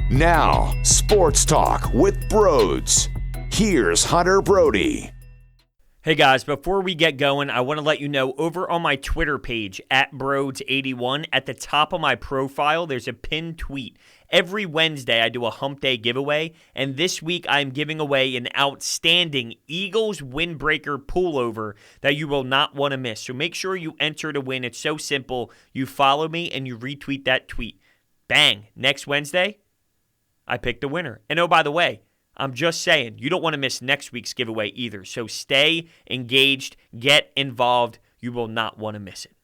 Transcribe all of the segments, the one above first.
Now, Sports Talk with Brodes. Here's Hunter Brody. Hey guys, before we get going, I want to let you know over on my Twitter page, @Brodes81, at the top of my profile, there's a pinned tweet. Every Wednesday, I do a Hump Day giveaway, and this week I'm giving away an outstanding Eagles windbreaker pullover that you will not want to miss. So make sure you enter to win. It's so simple. You follow me and you retweet that tweet. Bang. Next Wednesday, I pick the winner. And oh, by the way, I'm just saying, you don't want to miss next week's giveaway either. So stay engaged, get involved. You will not want to miss it.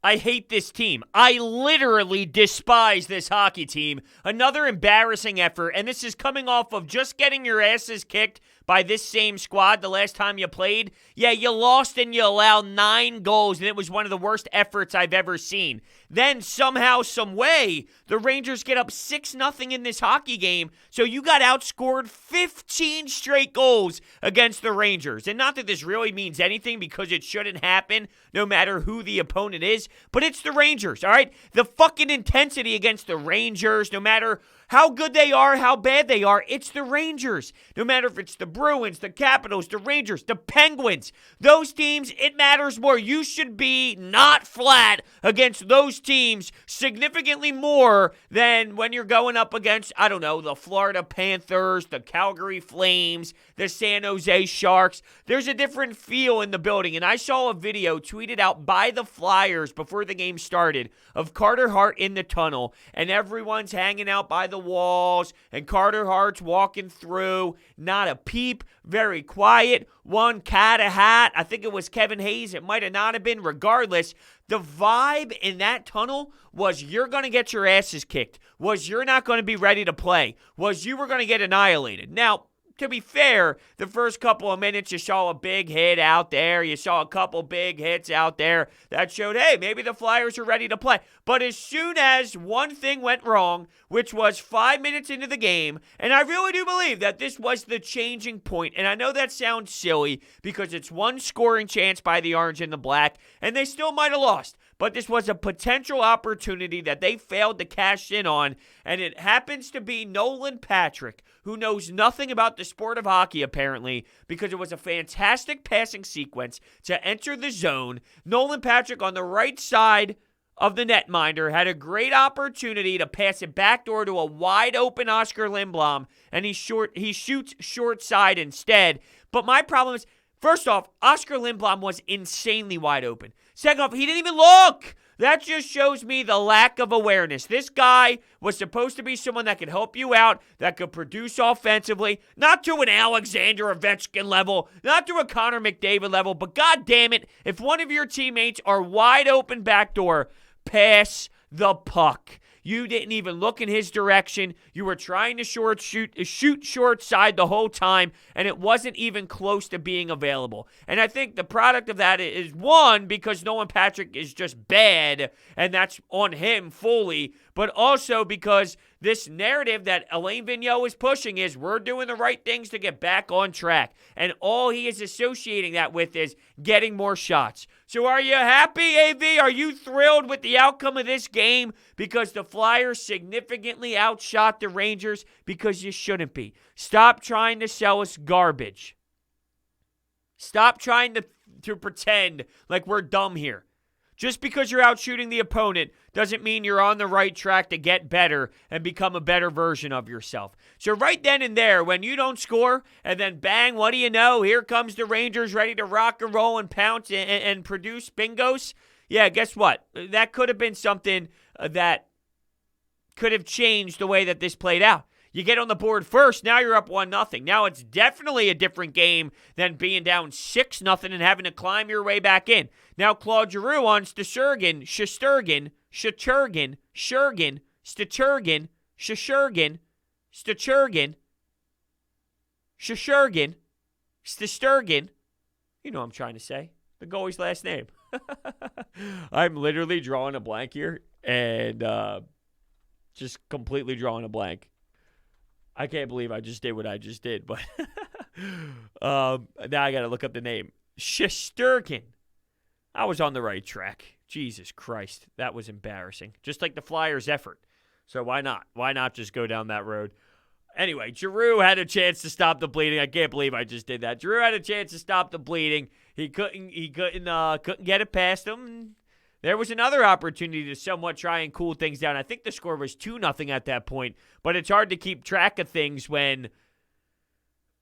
I hate this team. I literally despise this hockey team. Another embarrassing effort, and this is coming off of just getting your asses kicked by this same squad the last time you played. Yeah, you lost and you allowed 9 goals, and it was one of the worst efforts I've ever seen. Then somehow, some way, the Rangers get up 6-0 in this hockey game, so you got outscored 15 straight goals against the Rangers. And not that this really means anything because it shouldn't happen no matter who the opponent is, but it's the Rangers, all right? The fucking intensity against the Rangers, no matter how good they are, how bad they are, it's the Rangers. No matter if it's the Bruins, the Capitals, the Rangers, the Penguins, those teams, it matters more. You should be not flat against those teams significantly more than when you're going up against, I don't know, the Florida Panthers, the Calgary Flames, the San Jose Sharks. There's a different feel in the building, and I saw a video tweeted out by the Flyers before the game started of Carter Hart in the tunnel, and everyone's hanging out by the walls, and Carter Hart's walking through, not a peep, very quiet, one cat a hat. I think it was Kevin Hayes. It might have not have been. Regardless, the vibe in that tunnel was you're going to get your asses kicked, was you're not going to be ready to play, was you were going to get annihilated. Now, to be fair, the first couple of minutes, you saw a big hit out there. You saw a couple big hits out there that showed, hey, maybe the Flyers are ready to play. But as soon as one thing went wrong, which was 5 minutes into the game, and I really do believe that this was the changing point, and I know that sounds silly because it's one scoring chance by the Orange and the Black, and they still might have lost. But this was a potential opportunity that they failed to cash in on, and it happens to be Nolan Patrick, who knows nothing about the sport of hockey, apparently, because it was a fantastic passing sequence to enter the zone. Nolan Patrick on the right side of the netminder had a great opportunity to pass it backdoor to a wide-open Oscar Lindblom, and he shoots short side instead. But my problem is, first off, Oscar Lindblom was insanely wide open. Second off, he didn't even look. That just shows me the lack of awareness. This guy was supposed to be someone that could help you out, that could produce offensively, not to an Alexander Ovechkin level, not to a Connor McDavid level, but God damn it, if one of your teammates are wide open backdoor, pass the puck. You didn't even look in his direction. You were trying to shoot short side the whole time, and it wasn't even close to being available. And I think the product of that is, one, because Nolan Patrick is just bad, and that's on him fully, but also because this narrative that Alain Vigneault is pushing is we're doing the right things to get back on track. And all he is associating that with is getting more shots. So are you happy, AV? Are you thrilled with the outcome of this game? Because the Flyers significantly outshot the Rangers? Because you shouldn't be. Stop trying to sell us garbage. Stop trying to pretend like we're dumb here. Just because you're out shooting the opponent doesn't mean you're on the right track to get better and become a better version of yourself. So right then and there, when you don't score, and then bang, what do you know? Here comes the Rangers ready to rock and roll and pounce and produce bingos. Yeah, guess what? That could have been something that could have changed the way that this played out. You get on the board first, now you're up 1-0. Now it's definitely a different game than being down 6-0 and having to climb your way back in. Now Claude Giroux on Sturgeon, you know what I'm trying to say. The goalie's last name. I'm literally drawing a blank here and just completely drawing a blank. I can't believe I just did what I just did, but now I got to look up the name. Shesterkin. I was on the right track. Jesus Christ, that was embarrassing. Just like the Flyers' effort. So why not? Why not just go down that road? Anyway, Giroux had a chance to stop the bleeding. I can't believe I just did that. Giroux had a chance to stop the bleeding. He couldn't get it past him. There was another opportunity to somewhat try and cool things down. I think the score was 2-0 at that point, but it's hard to keep track of things when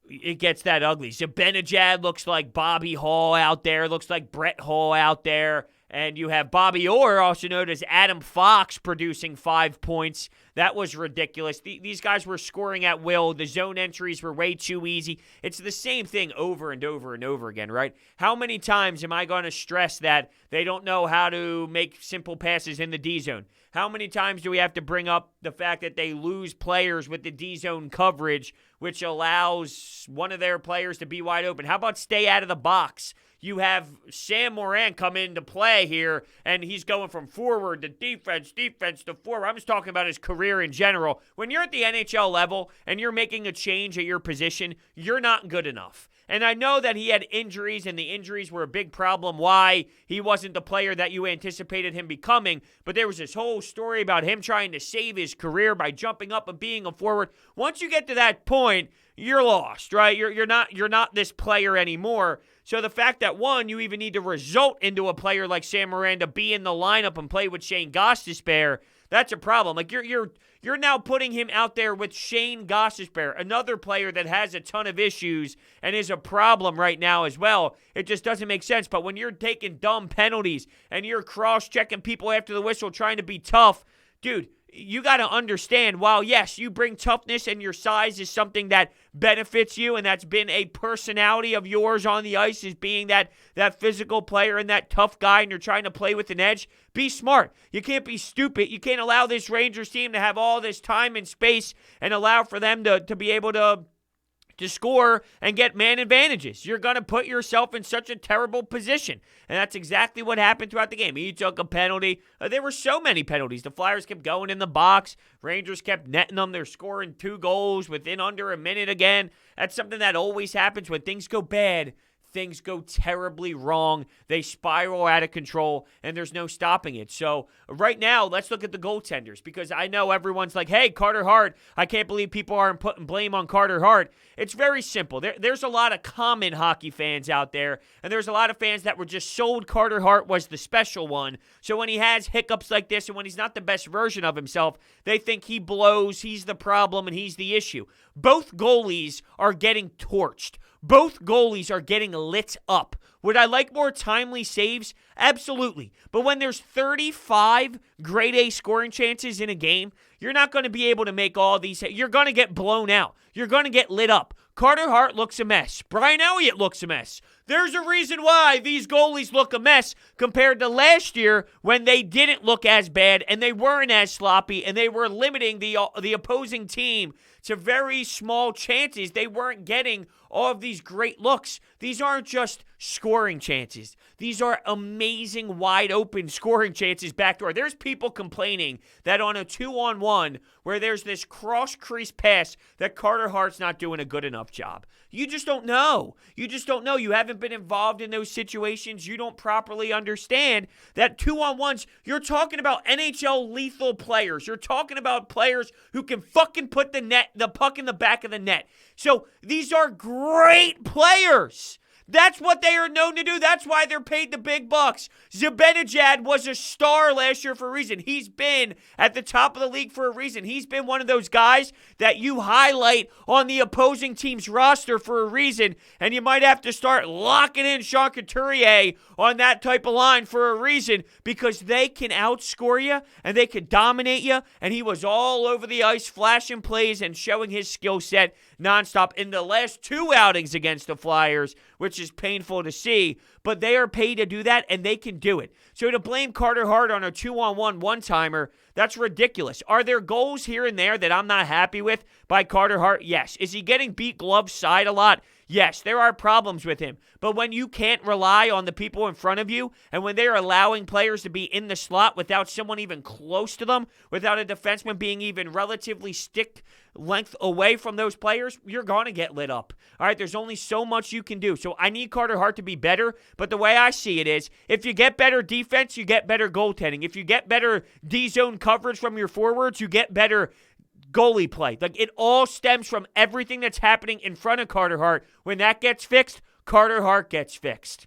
it gets that ugly. Zibanejad looks like Bobby Hall out there, looks like Brett Hall out there, and you have Bobby Orr, also known as Adam Fox, producing 5 points. That was ridiculous. These guys were scoring at will. The zone entries were way too easy. It's the same thing over and over and over again, right? How many times am I going to stress that they don't know how to make simple passes in the D zone? How many times do we have to bring up the fact that they lose players with the D zone coverage, which allows one of their players to be wide open? How about stay out of the box? You have Sam Moran come into play here, and he's going from forward to defense to forward. I'm just talking about his career in general. When you're at the NHL level and you're making a change at your position, you're not good enough. And I know that he had injuries, and the injuries were a big problem why he wasn't the player that you anticipated him becoming. But there was this whole story about him trying to save his career by jumping up and being a forward. Once you get to that point, you're lost, right? You're not this player anymore. So the fact that, one, you even need to result into a player like Sam Moran to be in the lineup and play with Shane Gostisbehere, that's a problem. Like you're now putting him out there with Shane Gostisbehere, another player that has a ton of issues and is a problem right now as well. It just doesn't make sense. But when you're taking dumb penalties and you're cross-checking people after the whistle trying to be tough, dude, you got to understand, while, yes, you bring toughness and your size is something that benefits you, and that's been a personality of yours on the ice, is being that physical player and that tough guy, and you're trying to play with an edge, be smart. You can't be stupid. You can't allow this Rangers team to have all this time and space and allow for them to be able to score and get man advantages. You're going to put yourself in such a terrible position. And that's exactly what happened throughout the game. He took a penalty. There were so many penalties. The Flyers kept going in the box. Rangers kept netting them. They're scoring 2 goals within under a minute again. That's something that always happens when things go bad. Things go terribly wrong. They spiral out of control, and there's no stopping it. So right now, let's look at the goaltenders, because I know everyone's like, hey, Carter Hart, I can't believe people aren't putting blame on Carter Hart. It's very simple. There's a lot of common hockey fans out there, and there's a lot of fans that were just sold Carter Hart was the special one. So when he has hiccups like this and when he's not the best version of himself, they think he blows, he's the problem, and he's the issue. Both goalies are getting torched. Both goalies are getting lit up. Would I like more timely saves? Absolutely. But when there's 35 grade A scoring chances in a game, you're not going to be able to make all these. You're going to get blown out. You're going to get lit up. Carter Hart looks a mess. Brian Elliott looks a mess. There's a reason why these goalies look a mess compared to last year when they didn't look as bad and they weren't as sloppy and they were limiting the opposing team to very small chances. They weren't getting all of these great looks. These aren't just scoring chances. These are amazing, wide-open scoring chances backdoor. There's people complaining that on a 2-on-1 where there's this cross-crease pass that Carter Hart's not doing a good enough job. You just don't know. You just don't know. You haven't been involved in those situations. You don't properly understand that 2-on-1s, you're talking about NHL lethal players. You're talking about players who can fucking put the puck in the back of the net. So these are great players. That's what they are known to do. That's why they're paid the big bucks. Zibanejad was a star last year for a reason. He's been at the top of the league for a reason. He's been one of those guys that you highlight on the opposing team's roster for a reason, and you might have to start locking in Sean Couturier on that type of line for a reason, because they can outscore you and they can dominate you, and he was all over the ice flashing plays and showing his skill set nonstop in the last 2 outings against the Flyers, which is painful to see, but they are paid to do that, and they can do it. So to blame Carter Hart on a 2-on-1 one-timer, that's ridiculous. Are there goals here and there that I'm not happy with by Carter Hart? Yes. Is he getting beat glove side a lot? Yes, there are problems with him. But when you can't rely on the people in front of you, and when they're allowing players to be in the slot without someone even close to them, without a defenseman being even relatively stick length away from those players, you're going to get lit up. All right, there's only so much you can do. So I need Carter Hart to be better, but the way I see it is, if you get better defense, you get better goaltending. If you get better D-zone coverage from your forwards, you get better goalie play. Like, it all stems from everything that's happening in front of Carter Hart. When that gets fixed, Carter Hart gets fixed.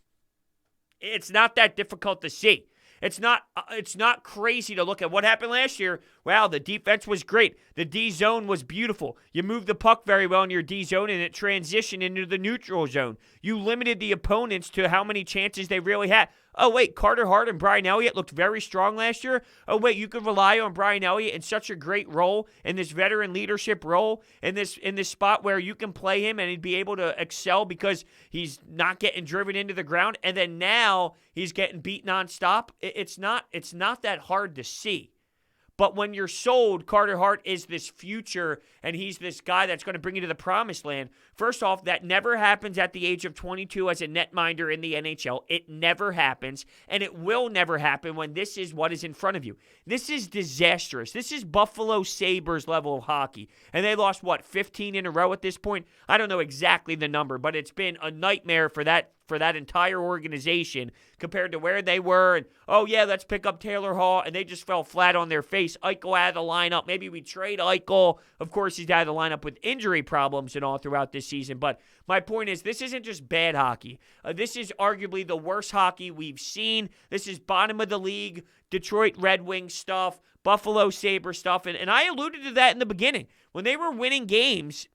It's not that difficult to see. It's not crazy to look at what happened last year. Wow, the defense was great. The D zone was beautiful. You moved the puck very well in your D zone, and it transitioned into the neutral zone. You limited the opponents to how many chances they really had. Oh, wait, Carter Hart and Brian Elliott looked very strong last year. Oh, wait, you could rely on Brian Elliott in such a great role, in this veteran leadership role, in this spot where you can play him and he'd be able to excel because he's not getting driven into the ground, and then now he's getting beat nonstop. It's not that hard to see. But when you're sold, Carter Hart is this future, and he's this guy that's going to bring you to the promised land. First off, that never happens at the age of 22 as a netminder in the NHL. It never happens, and it will never happen when this is what is in front of you. This is disastrous. This is Buffalo Sabres level of hockey. And they lost, 15 in a row at this point? I don't know exactly the number, but it's been a nightmare for that entire organization compared to where they were. And, oh, yeah, let's pick up Taylor Hall. And they just fell flat on their face. Eichel out of the lineup. Maybe we trade Eichel. Of course, he's out of the lineup with injury problems and all throughout this season. But my point is, this isn't just bad hockey. This is arguably the worst hockey we've seen. This is bottom of the league, Detroit Red Wings stuff, Buffalo Sabres stuff. And I alluded to that in the beginning. When they were winning games,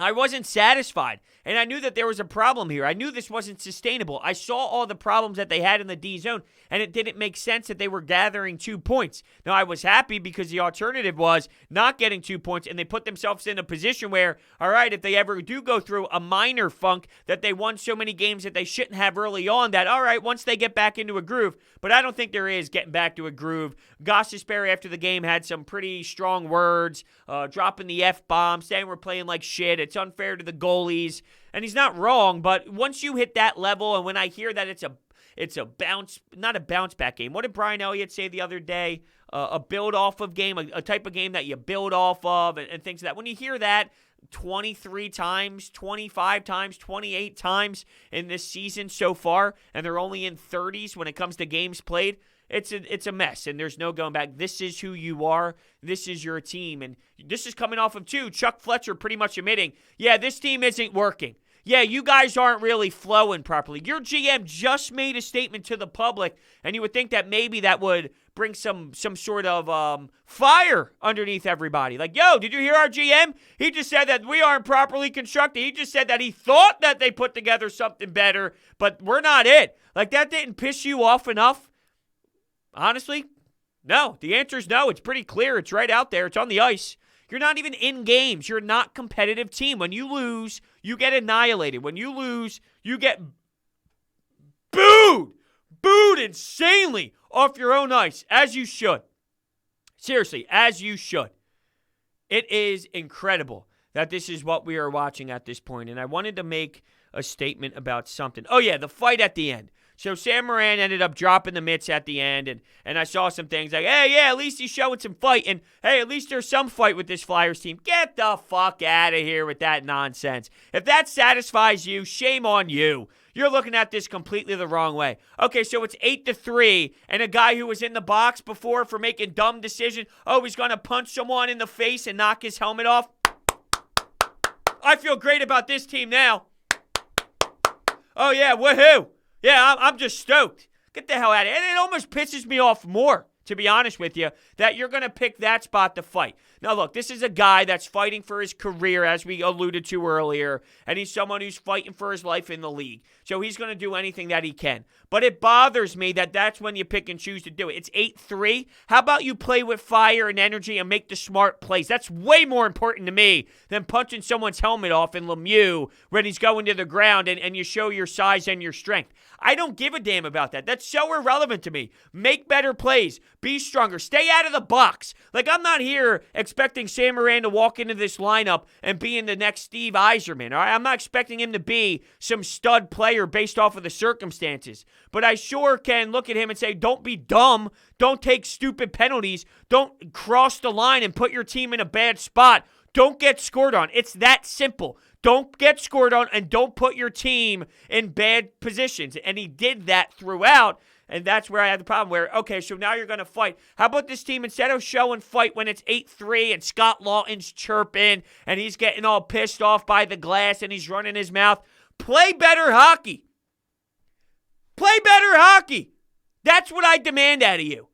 I wasn't satisfied, and I knew that there was a problem here. I knew this wasn't sustainable. I saw all the problems that they had in the D zone, and it didn't make sense that they were gathering 2 points. Now, I was happy because the alternative was not getting 2 points, and they put themselves in a position where, all right, if they ever do go through a minor funk that they won so many games that they shouldn't have early on, that, all right, once they get back into a groove, but I don't think there is getting back to a groove. Gostisbehere after the game had some pretty strong words, dropping the F-bomb, saying we're playing like shit. It's unfair to the goalies, and he's not wrong, but once you hit that level, and when I hear that it's a bounce, not a bounce back game. What did Brian Elliott say the other day? A build off of game, a type of game that you build off of, and things like that. When you hear that 23 times, 25 times, 28 times in this season so far, and they're only in 30s when it comes to games played, it's a mess, and there's no going back. This is who you are. This is your team, and this is coming off of, too, Chuck Fletcher pretty much admitting, yeah, this team isn't working. Yeah, you guys aren't really flowing properly. Your GM just made a statement to the public, and you would think that maybe that would bring some sort of fire underneath everybody. Like, yo, did you hear our GM? He just said that we aren't properly constructed. He just said that he thought that they put together something better, but we're not it. Like, that didn't piss you off enough? Honestly, no. The answer is no. It's pretty clear. It's right out there. It's on the ice. You're not even in games. You're not a competitive team. When you lose, you get annihilated. When you lose, you get booed. Booed insanely off your own ice, as you should. Seriously, as you should. It is incredible that this is what we are watching at this point. And I wanted to make a statement about something. Oh, yeah, the fight at the end. So Sam Moran ended up dropping the mitts at the end, and I saw some things like, hey, yeah, at least he's showing some fight, and hey, at least there's some fight with this Flyers team. Get the fuck out of here with that nonsense. If that satisfies you, shame on you. You're looking at this completely the wrong way. Okay, so it's 8-3, and a guy who was in the box before for making dumb decisions, oh, he's going to punch someone in the face and knock his helmet off. I feel great about this team now. Oh, yeah, woohoo. Yeah, I'm just stoked. Get the hell out of here. And it almost pisses me off more, to be honest with you, that you're going to pick that spot to fight. Now, look, this is a guy that's fighting for his career, as we alluded to earlier, and he's someone who's fighting for his life in the league. So he's going to do anything that he can. But it bothers me that that's when you pick and choose to do it. It's 8-3. How about you play with fire and energy and make the smart plays? That's way more important to me than punching someone's helmet off in Lemieux when he's going to the ground and you show your size and your strength. I don't give a damn about that. That's so irrelevant to me. Make better plays. Be stronger. Stay out of the box. Like, I'm not here expecting Sam Moran to walk into this lineup and be in the next Steve Yzerman. All right? I'm not expecting him to be some stud player based off of the circumstances. But I sure can look at him and say, don't be dumb. Don't take stupid penalties. Don't cross the line and put your team in a bad spot. Don't get scored on. It's that simple. Don't get scored on and don't put your team in bad positions. And he did that throughout. And that's where I had the problem where, okay, so now you're going to fight. How about this team, instead of show and fight when it's 8-3 and Scott Lawton's chirping and he's getting all pissed off by the glass and he's running his mouth, play better hockey. Play better hockey. That's what I demand out of you.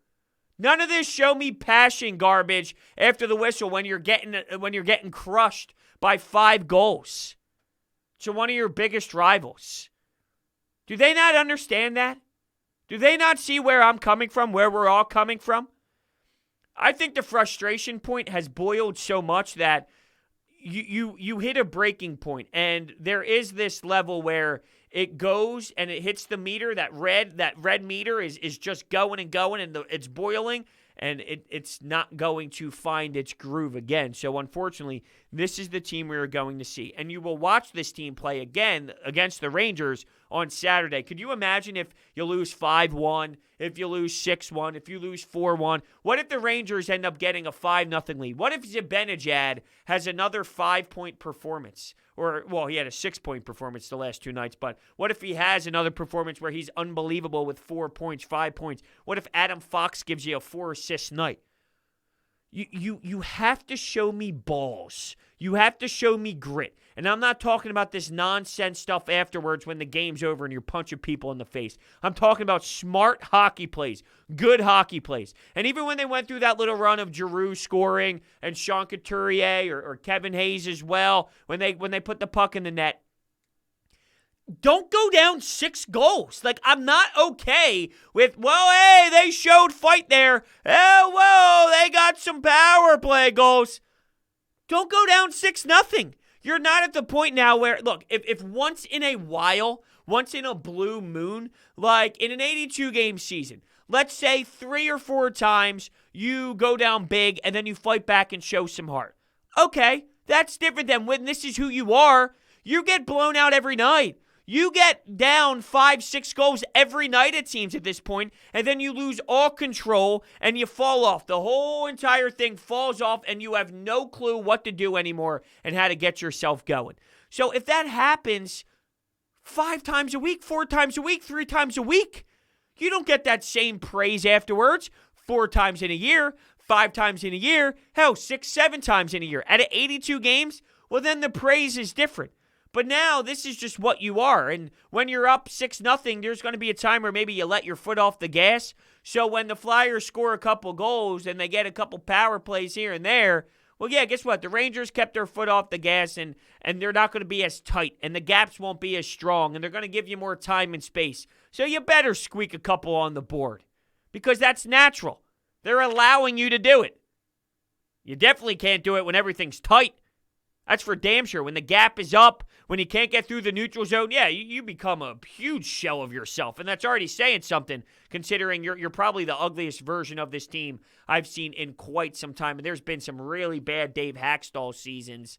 None of this show me passion garbage after the whistle when you're getting crushed by 5 goals to one of your biggest rivals. Do they not understand that? Do they not see where I'm coming from, where we're all coming from? I think the frustration point has boiled so much that you hit a breaking point, and there is this level where it goes and it hits the meter. That red meter is just going and going, and it's boiling, and it's not going to find its groove again. So unfortunately, this is the team we are going to see. And you will watch this team play again against the Rangers on Saturday. Could you imagine if you lose 5-1, if you lose 6-1, if you lose 4-1? What if the Rangers end up getting a 5-0 lead? What if Zibanejad has another 5-point performance? Or, well, he had a 6-point performance the last 2 nights, but what if he has another performance where he's unbelievable with 4 points, 5 points? What if Adam Fox gives you a 4-assist night? You have to show me balls. You have to show me grit. And I'm not talking about this nonsense stuff afterwards when the game's over and you're punching people in the face. I'm talking about smart hockey plays, good hockey plays. And even when they went through that little run of Giroux scoring and Sean Couturier or Kevin Hayes as well, when they put the puck in the net, don't go down 6 goals. Like, I'm not okay with, well, hey, they showed fight there. Oh, whoa, they got some power play goals. Don't go down 6-0. You're not at the point now where, look, if once in a while, once in a blue moon, like in an 82-game season, let's say 3 or 4 times you go down big and then you fight back and show some heart. Okay, that's different than when this is who you are. You get blown out every night. You get down 5-6 goals every night, it seems, at this point, and then you lose all control and you fall off. The whole entire thing falls off and you have no clue what to do anymore and how to get yourself going. So if that happens 5 times a week, 4 times a week, 3 times a week, you don't get that same praise afterwards. 4 times in a year, 5 times in a year, hell, 6, 7 times in a year. Out of 82 games, well, then the praise is different. But now this is just what you are. And when you're up 6-0, there's going to be a time where maybe you let your foot off the gas. So when the Flyers score a couple goals and they get a couple power plays here and there, well, yeah, guess what? The Rangers kept their foot off the gas and they're not going to be as tight and the gaps won't be as strong and they're going to give you more time and space. So you better squeak a couple on the board because that's natural. They're allowing you to do it. You definitely can't do it when everything's tight. That's for damn sure. When the gap is up, when you can't get through the neutral zone, yeah, you become a huge shell of yourself. And that's already saying something, considering you're probably the ugliest version of this team I've seen in quite some time. And there's been some really bad Dave Hackstall seasons.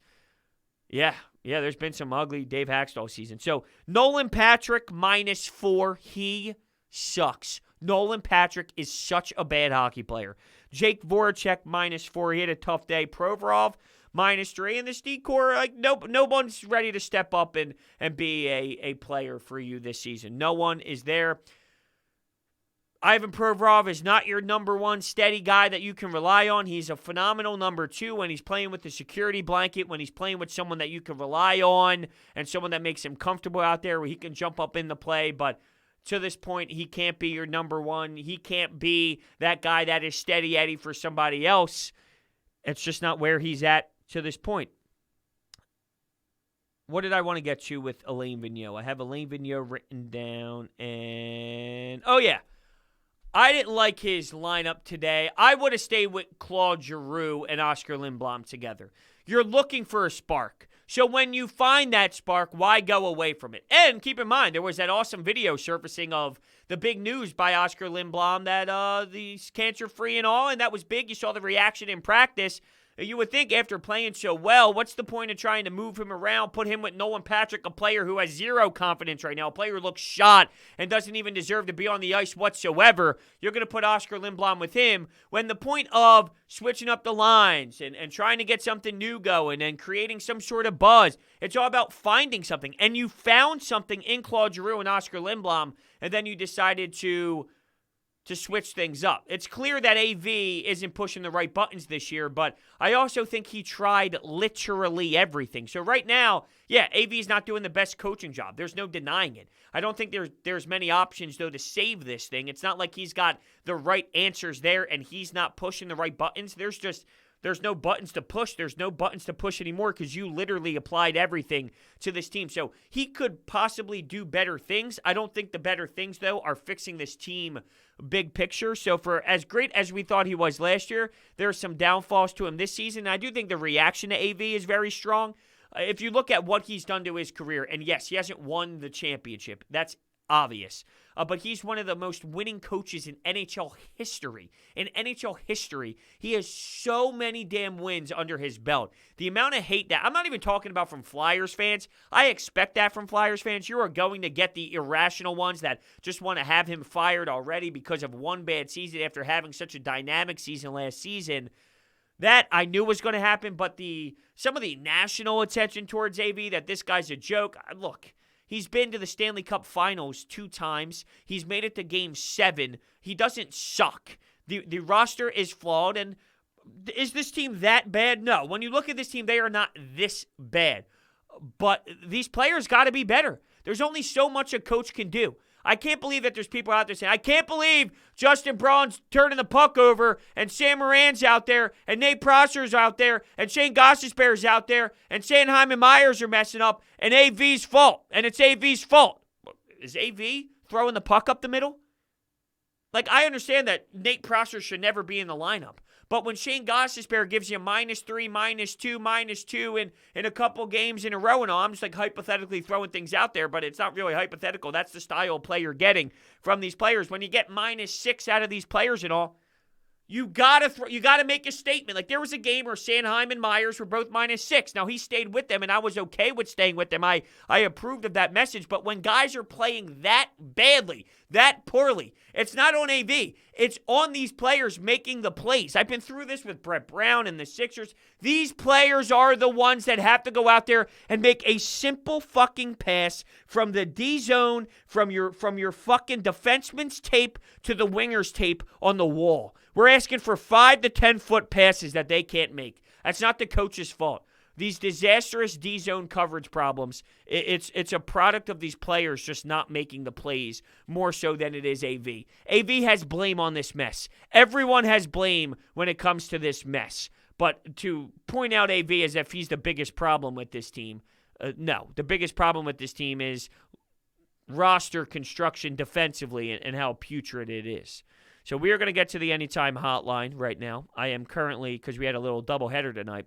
Yeah, there's been some ugly Dave Hackstall seasons. So Nolan Patrick -4. He sucks. Nolan Patrick is such a bad hockey player. Jake Voracek -4. He had a tough day. Provorov -3, and this D-core, like, no one's ready to step up and be a player for you this season. No one is there. Ivan Provorov is not your number 1 steady guy that you can rely on. He's a phenomenal number 2 when he's playing with the security blanket, when he's playing with someone that you can rely on and someone that makes him comfortable out there where he can jump up in the play. But to this point, he can't be your number 1. He can't be that guy that is steady Eddie for somebody else. It's just not where he's at to this point. What did I want to get to with Alain Vigneault? I have Alain Vigneault written down, and oh yeah, I didn't like his lineup today. I would have stayed with Claude Giroux and Oscar Lindblom together. You're looking for a spark. So when you find that spark, why go away from it? And keep in mind, there was that awesome video surfacing of the big news by Oscar Lindblom that he's cancer-free and all, and that was big. You saw the reaction in practice. You would think after playing so well, what's the point of trying to move him around, put him with Nolan Patrick, a player who has zero confidence right now, a player who looks shot and doesn't even deserve to be on the ice whatsoever. You're going to put Oscar Lindblom with him when the point of switching up the lines and trying to get something new going and creating some sort of buzz, it's all about finding something. And you found something in Claude Giroux and Oscar Lindblom, and then you decided to switch things up. It's clear that AV isn't pushing the right buttons this year, but I also think he tried literally everything. So right now, yeah, AV is not doing the best coaching job. There's no denying it. I don't think there's many options, though, to save this thing. It's not like he's got the right answers there and he's not pushing the right buttons. There's no buttons to push. There's no buttons to push anymore because you literally applied everything to this team. So he could possibly do better things. I don't think the better things, though, are fixing this team big picture. So for as great as we thought he was last year, there are some downfalls to him this season. I do think the reaction to AV is very strong. If you look at what he's done to his career, and yes, he hasn't won the championship. That's obvious. But he's one of the most winning coaches in NHL history. In NHL history, he has so many damn wins under his belt. The amount of hate that, I'm not even talking about from Flyers fans. I expect that from Flyers fans. You are going to get the irrational ones that just want to have him fired already because of one bad season after having such a dynamic season last season. That I knew was going to happen, but some of the national attention towards AV, that this guy's a joke. Look, he's been to the Stanley Cup Finals 2 times. He's made it to Game 7. He doesn't suck. The roster is flawed, and is this team that bad? No. When you look at this team, they are not this bad. But these players got to be better. There's only so much a coach can do. I can't believe that there's people out there saying, I can't believe Justin Braun's turning the puck over and Sam Moran's out there and Nate Prosser's out there and Shane Gostisbehere's out there and Sanheim and Myers are messing up and AV's fault. And it's AV's fault. Is AV throwing the puck up the middle? Like, I understand that Nate Prosser should never be in the lineup. But when Shane Gostisbehere gives you -3, -2 in a couple games in a row and all, I'm just like hypothetically throwing things out there, but it's not really hypothetical. That's the style of play you're getting from these players. When you get -6 out of these players and all, you gotta make a statement. Like, there was a game where Sanheim and Myers were both -6. Now, he stayed with them, and I was okay with staying with them. I approved of that message. But when guys are playing that badly, that poorly, it's not on AV. It's on these players making the plays. I've been through this with Brett Brown and the Sixers. These players are the ones that have to go out there and make a simple fucking pass from the D zone, from your fucking defenseman's tape to the winger's tape on the wall. We're asking for 5 to 10 foot passes that they can't make. That's not the coach's fault. These disastrous D-zone coverage problems, it's a product of these players just not making the plays more so than it is AV. AV has blame on this mess. Everyone has blame when it comes to this mess. But to point out AV as if he's the biggest problem with this team, no. The biggest problem with this team is roster construction defensively and how putrid it is. So we are going to get to the Anytime Hotline right now. I am currently, because we had a little doubleheader tonight,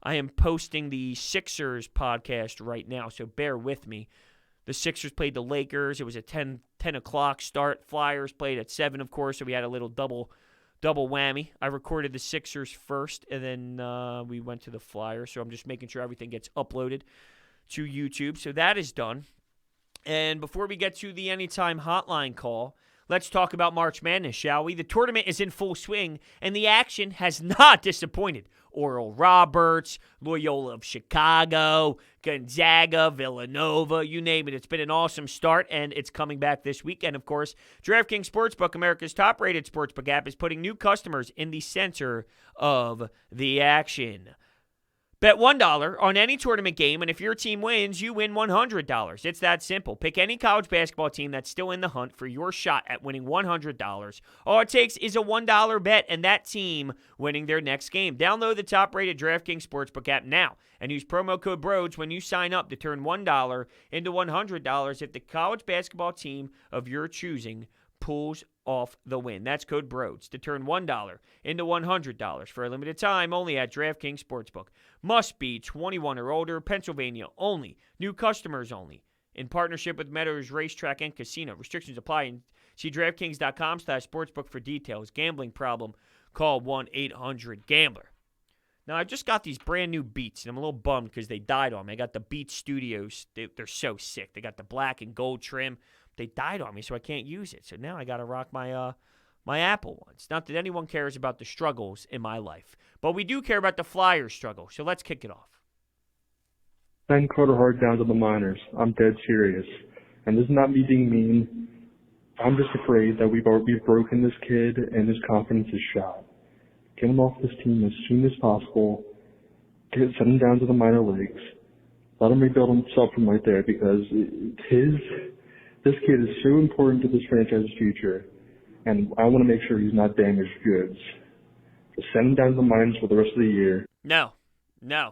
I am posting the Sixers podcast right now, so bear with me. The Sixers played the Lakers. It was a 10 o'clock start. Flyers played at 7, of course, so we had a little double whammy. I recorded the Sixers first, and then we went to the Flyers, so I'm just making sure everything gets uploaded to YouTube. So that is done. And before we get to the Anytime Hotline call, let's talk about March Madness, shall we? The tournament is in full swing, and the action has not disappointed. Oral Roberts, Loyola of Chicago, Gonzaga, Villanova, you name it. It's been an awesome start, and it's coming back this weekend, of course. DraftKings Sportsbook, America's top-rated sportsbook app, is putting new customers in the center of the action. Bet $1 on any tournament game, and if your team wins, you win $100. It's that simple. Pick any college basketball team that's still in the hunt for your shot at winning $100. All it takes is a $1 bet and that team winning their next game. Download the top-rated DraftKings Sportsbook app now and use promo code BRODES when you sign up to turn $1 into $100 if the college basketball team of your choosing pulls off the win. That's code BRODES to turn $1 into $100 for a limited time only at DraftKings Sportsbook. Must be 21 or older, Pennsylvania only. New customers only. In partnership with Meadows Racetrack and Casino. Restrictions apply. And see DraftKings.com/sportsbook for details. Gambling problem? Call 1-800-GAMBLER. Now, I just got these brand new Beats, and I'm a little bummed because they died on me. I got the Beats Studios. They're so sick. They got the black and gold trim. They died on me, so I can't use it. So now I got to rock my my Apple ones. Not that anyone cares about the struggles in my life, but we do care about the Flyers struggle. So let's kick it off. Send Carter Hart down to the minors. I'm dead serious. And this is not me being mean. I'm just afraid that we've broken this kid and his confidence is shot. Get him off this team as soon as possible. Send him down to the minor leagues. Let him rebuild himself from right there because this kid is so important to this franchise's future. And I want to make sure he's not damaged goods. Just send him down to the minors for the rest of the year. No.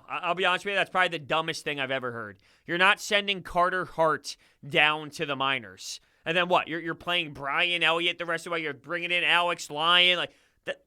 I'll be honest with you, that's probably the dumbest thing I've ever heard. You're not sending Carter Hart down to the minors. And then what? You're playing Brian Elliott the rest of the way. You're bringing in Alex Lyon. Like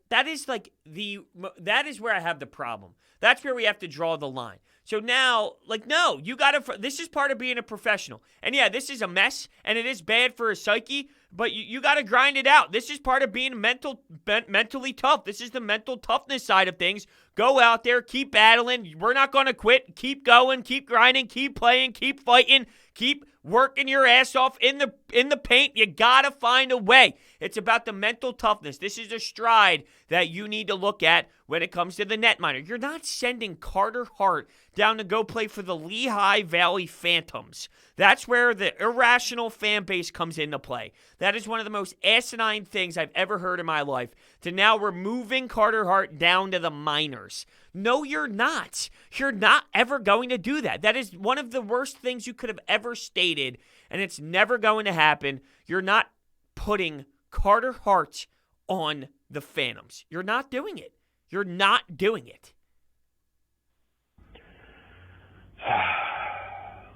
that is where I have the problem. That's where we have to draw the line. So now, no, you got to. This is part of being a professional. And yeah, this is a mess, and it is bad for his psyche. But you got to grind it out. This is part of being mentally tough. This is the mental toughness side of things. Go out there, keep battling. We're not going to quit. Keep going, keep grinding, keep playing, keep fighting, keep working your ass off in the paint. You got to find a way. It's about the mental toughness. This is a stride that you need to look at when it comes to the netminder. You're not sending Carter Hart down to go play for the Lehigh Valley Phantoms. That's where the irrational fan base comes into play. That is one of the most asinine things I've ever heard in my life, to now removing Carter Hart down to the minors. No, you're not. You're not ever going to do that. That is one of the worst things you could have ever stated, and it's never going to happen. You're not putting Carter Hart on the Phantoms. You're not doing it. You're not doing it.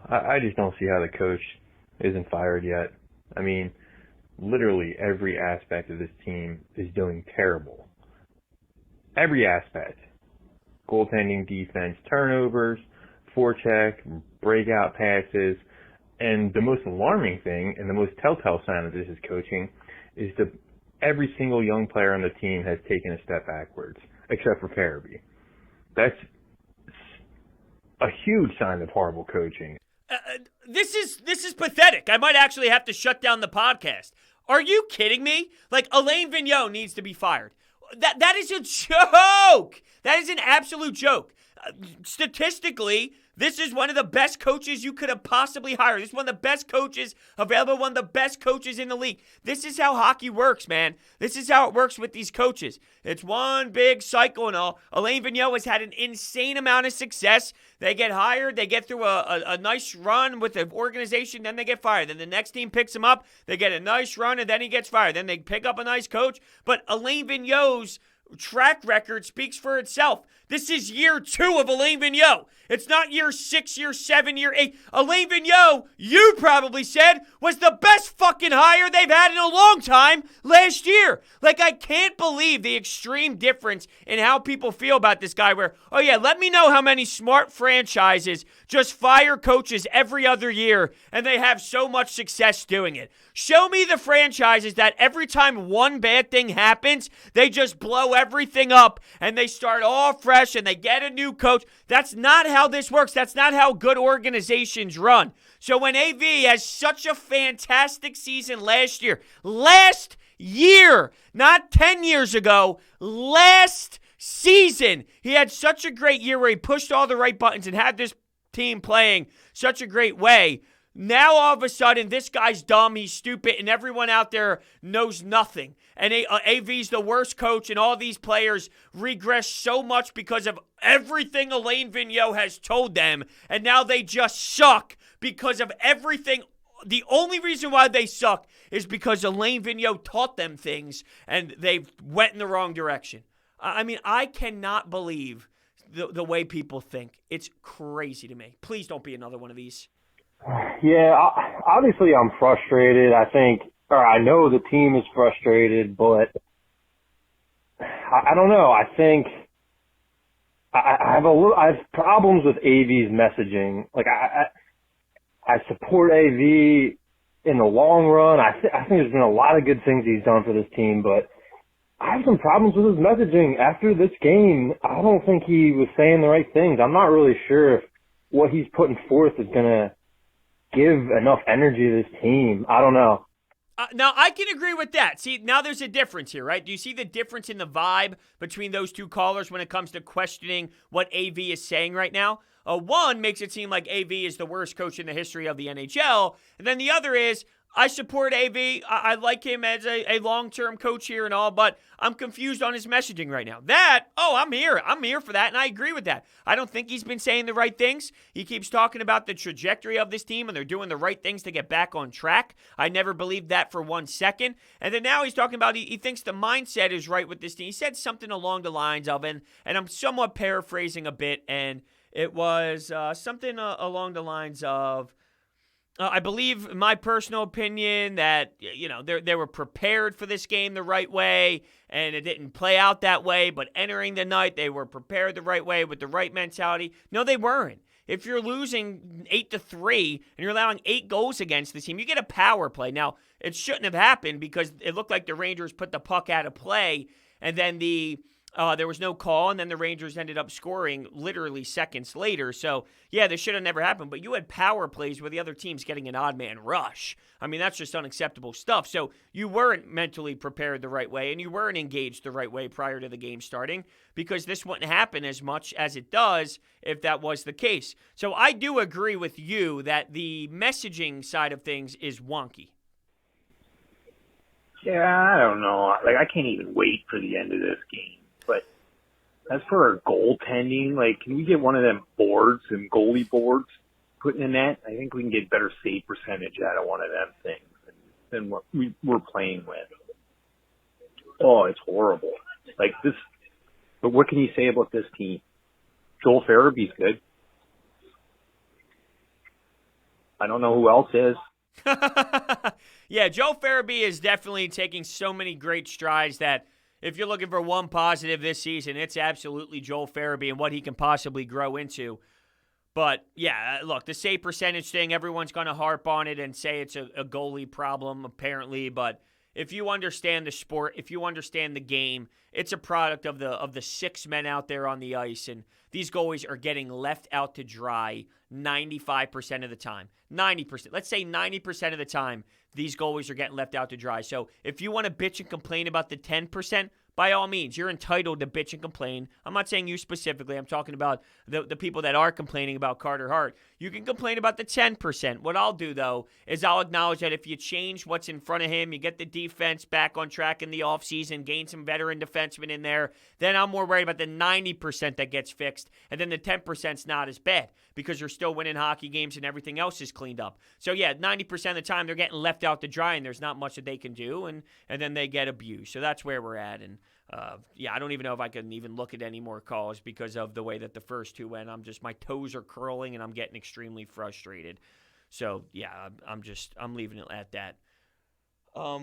I just don't see how the coach isn't fired yet. I mean, literally every aspect of this team is doing terrible. Every aspect. Goaltending, defense, turnovers, forecheck, breakout passes. And the most alarming thing and the most telltale sign of this is coaching is that every single young player on the team has taken a step backwards, except for Farabee. That's a huge sign of horrible coaching. This is pathetic. I might actually have to shut down the podcast. Are you kidding me? Alain Vigneault needs to be fired. That is a joke. That is an absolute joke. Statistically, this is one of the best coaches you could have possibly hired. This is one of the best coaches available, one of the best coaches in the league. This is how hockey works, man. This is how it works with these coaches. It's one big cycle and all. Alain Vigneault has had an insane amount of success. They get hired, they get through a nice run with the organization, then they get fired. Then the next team picks him up, they get a nice run, and then he gets fired. Then they pick up a nice coach. But Alain Vigneault's track record speaks for itself. This is year 2 of Alain Vigneault. It's not year 6, year 7, year 8. Alain Vigneault, you probably said, was the best fucking hire they've had in a long time last year. I can't believe the extreme difference in how people feel about this guy where, oh yeah, let me know how many smart franchises just fire coaches every other year and they have so much success doing it. Show me the franchises that every time one bad thing happens, they just blow everything up and they start all fresh and they get a new coach. That's not how this works. That's not how good organizations run. So when AV has such a fantastic season last year, not 10 years ago, last season, he had such a great year where he pushed all the right buttons and had this team playing such a great way. Now, all of a sudden, this guy's dumb, he's stupid, and everyone out there knows nothing. And AV's the worst coach, and all these players regress so much because of everything Alain Vigneault has told them, and now they just suck because of everything. The only reason why they suck is because Alain Vigneault taught them things, and they went in the wrong direction. I mean, I cannot believe the way people think. It's crazy to me. Please don't be another one of these. Yeah, obviously I'm frustrated. I know the team is frustrated, but I don't know. I think I have problems with AV's messaging. I support AV in the long run. I think there's been a lot of good things he's done for this team, but I have some problems with his messaging. After this game, I don't think he was saying the right things. I'm not really sure if what he's putting forth is going to give enough energy to this team. I don't know. Now, I can agree with that. See, now there's a difference here, right? Do you see the difference in the vibe between those two callers when it comes to questioning what AV is saying right now? One makes it seem like AV is the worst coach in the history of the NHL, and then the other is, I support AV. I like him as a long-term coach here and all, but I'm confused on his messaging right now. I'm here. I'm here for that, and I agree with that. I don't think he's been saying the right things. He keeps talking about the trajectory of this team, and they're doing the right things to get back on track. I never believed that for 1 second. And then now he's talking about he thinks the mindset is right with this team. He said something along the lines of, and I'm somewhat paraphrasing a bit, and it was something along the lines of, I believe, in my personal opinion, that they were prepared for this game the right way, and it didn't play out that way. But entering the night, they were prepared the right way with the right mentality. No, they weren't. If you're losing 8-3 and you're allowing 8 goals against the team, you get a power play. Now, it shouldn't have happened because it looked like the Rangers put the puck out of play, and then there was no call, and then the Rangers ended up scoring literally seconds later. So, yeah, this should have never happened. But you had power plays where the other team's getting an odd man rush. I mean, that's just unacceptable stuff. So you weren't mentally prepared the right way, and you weren't engaged the right way prior to the game starting, because this wouldn't happen as much as it does if that was the case. So I do agree with you that the messaging side of things is wonky. Yeah, I don't know. Like, I can't even wait for the end of this game. But as for our goaltending, can we get one of them boards and goalie boards put in the net? I think we can get better save percentage out of one of them things than what we're playing with. Oh, it's horrible. But what can you say about this team? Joel Farabee's good. I don't know who else is. Yeah, Joe Farabee is definitely taking so many great strides that if you're looking for one positive this season, it's absolutely Joel Farabee and what he can possibly grow into. But, yeah, look, the save percentage thing, everyone's going to harp on it and say it's a goalie problem, apparently. But if you understand the sport, if you understand the game, it's a product of the 6 men out there on the ice. And these goalies are getting left out to dry 95% of the time. 90%. Let's say 90% of the time, these goalies are getting left out to dry. So if you want to bitch and complain about the 10%, by all means, you're entitled to bitch and complain. I'm not saying you specifically. I'm talking about the people that are complaining about Carter Hart. You can complain about the 10%. What I'll do, though, is I'll acknowledge that if you change what's in front of him, you get the defense back on track in the offseason, gain some veteran defensemen in there, then I'm more worried about the 90% that gets fixed, and then the 10%'s not as bad because you're still winning hockey games and everything else is cleaned up. So, yeah, 90% of the time they're getting left out to dry and there's not much that they can do, and then they get abused. So that's where we're at, and I don't even know if I can even look at any more calls because of the way that the first 2 went. My toes are curling and I'm getting extremely frustrated. So, yeah, I'm leaving it at that.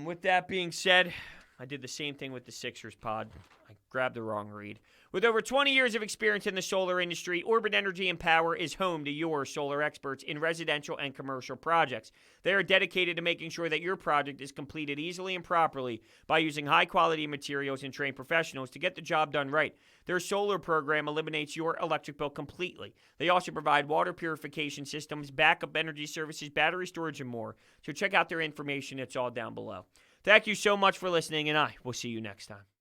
With that being said, I did the same thing with the Sixers pod. I grabbed the wrong read. With over 20 years of experience in the solar industry, Orbit Energy and Power is home to your solar experts in residential and commercial projects. They are dedicated to making sure that your project is completed easily and properly by using high-quality materials and trained professionals to get the job done right. Their solar program eliminates your electric bill completely. They also provide water purification systems, backup energy services, battery storage, and more. So check out their information. It's all down below. Thank you so much for listening, and I will see you next time.